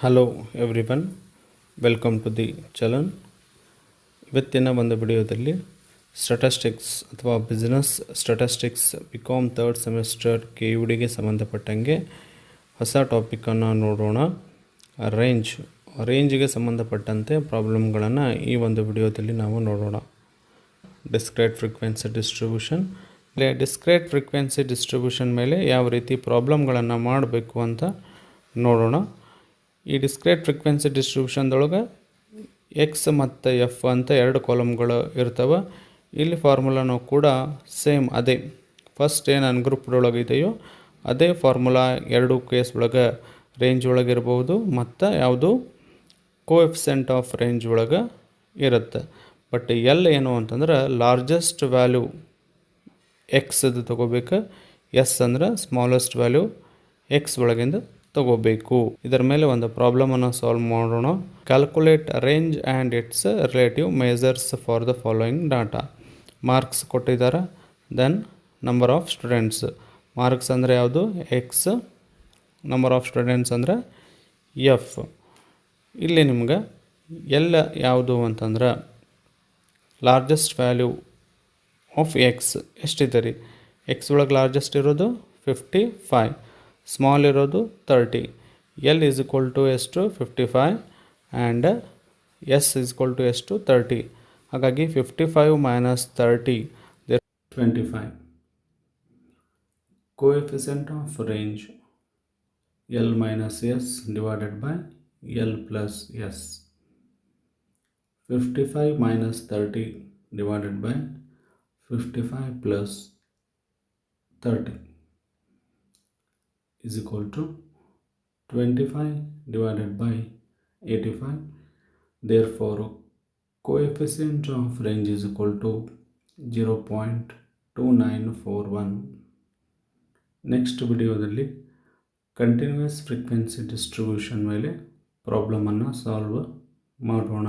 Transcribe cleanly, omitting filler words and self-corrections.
Hello everyone, welcome to the ಚಲನ್. ಇವತ್ತಿನ ಒಂದು ವಿಡಿಯೋದಲ್ಲಿ ಸ್ಟ್ಯಾಟಿಸ್ಟಿಕ್ಸ್ ಅಥವಾ business statistics BCom third semester KUDಗೆ ಸಂಬಂಧಪಟ್ಟಂಗೆ ಹೊಸ ಟಾಪಿಕನ್ನು ನೋಡೋಣ. ರೇಂಜ್ಗೆ ಸಂಬಂಧಪಟ್ಟಂತೆ ಪ್ರಾಬ್ಲಮ್ಗಳನ್ನು ಈ ಒಂದು ವಿಡಿಯೋದಲ್ಲಿ ನಾವು ನೋಡೋಣ. ಡಿಸ್ಕ್ರೇಟ್ ಫ್ರೀಕ್ವೆನ್ಸಿ ಡಿಸ್ಟ್ರಿಬ್ಯೂಷನ್ ಡಿಸ್ಕ್ರೇಟ್ ಫ್ರೀಕ್ವೆನ್ಸಿ ಡಿಸ್ಟ್ರಿಬ್ಯೂಷನ್ ಮೇಲೆ ಯಾವ ರೀತಿ ಪ್ರಾಬ್ಲಮ್ಗಳನ್ನು ಮಾಡಬೇಕು ಅಂತ ನೋಡೋಣ. ಈ ಡಿಸ್ಕ್ರೇಟ್ ಫ್ರೀಕ್ವೆನ್ಸಿ ಡಿಸ್ಟ್ರಿಬ್ಯೂಷನ್ದೊಳಗೆ ಎಕ್ಸ್ ಮತ್ತು ಎಫ್ ಅಂತ ಎರಡು ಕಾಲಮ್ಗಳು ಇರ್ತವೆ. ಇಲ್ಲಿ ಫಾರ್ಮುಲಾನು ಕೂಡ ಸೇಮ್ ಅದೇ, ಫಸ್ಟ್ ಏನು ಅನ್ಗ್ರೂಪ್ಡ್ ಇದೆಯೋ ಅದೇ ಫಾರ್ಮುಲಾ ಎರಡು ಕೇಸ್ ಒಳಗೆ ರೇಂಜ್ ಒಳಗೆ ಇರ್ಬೋದು ಮತ್ತು ಯಾವುದು ಕೋಎಫಿಷಿಯಂಟ್ ಆಫ್ ರೇಂಜ್ ಒಳಗೆ ಇರುತ್ತೆ. ಬಟ್ ಎಲ್ ಏನು ಅಂತಂದ್ರೆ ಲಾರ್ಜೆಸ್ಟ್ ವ್ಯಾಲ್ಯೂ ಎಕ್ಸ್ದು ತೊಗೋಬೇಕು, ಎಸ್ ಅಂದ್ರೆ ಸ್ಮಾಲೆಸ್ಟ್ ವ್ಯಾಲ್ಯೂ ಎಕ್ಸ್ ಒಳಗಿಂದ ತಗೋಬೇಕು. ಇದರ ಮೇಲೆ ಒಂದು ಪ್ರಾಬ್ಲಮನ್ನು ಸಾಲ್ವ್ ಮಾಡೋಣ. Calculate range and its relative measures for the following data. Marks ಕೊಟ್ಟಿದ್ದಾರೆ, then number of students. Marks ಅಂದರೆ ಯಾವುದು? ಎಕ್ಸ್. ನಂಬರ್ ಆಫ್ ಸ್ಟೂಡೆಂಟ್ಸ್ ಅಂದರೆ ಎಫ್. ಇಲ್ಲಿ ನಿಮ್ಗೆ ಎಲ್ಲ ಯಾವುದು ಅಂತಂದ್ರೆ ಲಾರ್ಜೆಸ್ಟ್ ವ್ಯಾಲ್ಯೂ ಆಫ್ ಎಕ್ಸ್ ಎಷ್ಟಿದೆ ರೀ? ಎಕ್ಸ್ ಒಳಗೆ ಲಾರ್ಜೆಸ್ಟ್ ಇರೋದು 55, ಸ್ಮಾಲ್ ಇರೋದು 30. ಎಲ್ ಈಸ್ ಈಕ್ವಲ್ ಟು ಎಷ್ಟು? 55 and S is equal to ಎಷ್ಟು? 30. ಹಾಗಾಗಿ 55 minus 30 25. Coefficient of range L minus S divided by L plus S. 55 minus 30 divided by 55 plus 30 is equal to 25 divided by 85. Therefore, coefficient of range is equal to 0.2941. Next ವಿಡಿಯೋದಲ್ಲಿ continuous frequency distribution ಮೇಲೆ ಪ್ರಾಬ್ಲಮನ್ನು solve ಮಾಡೋಣ.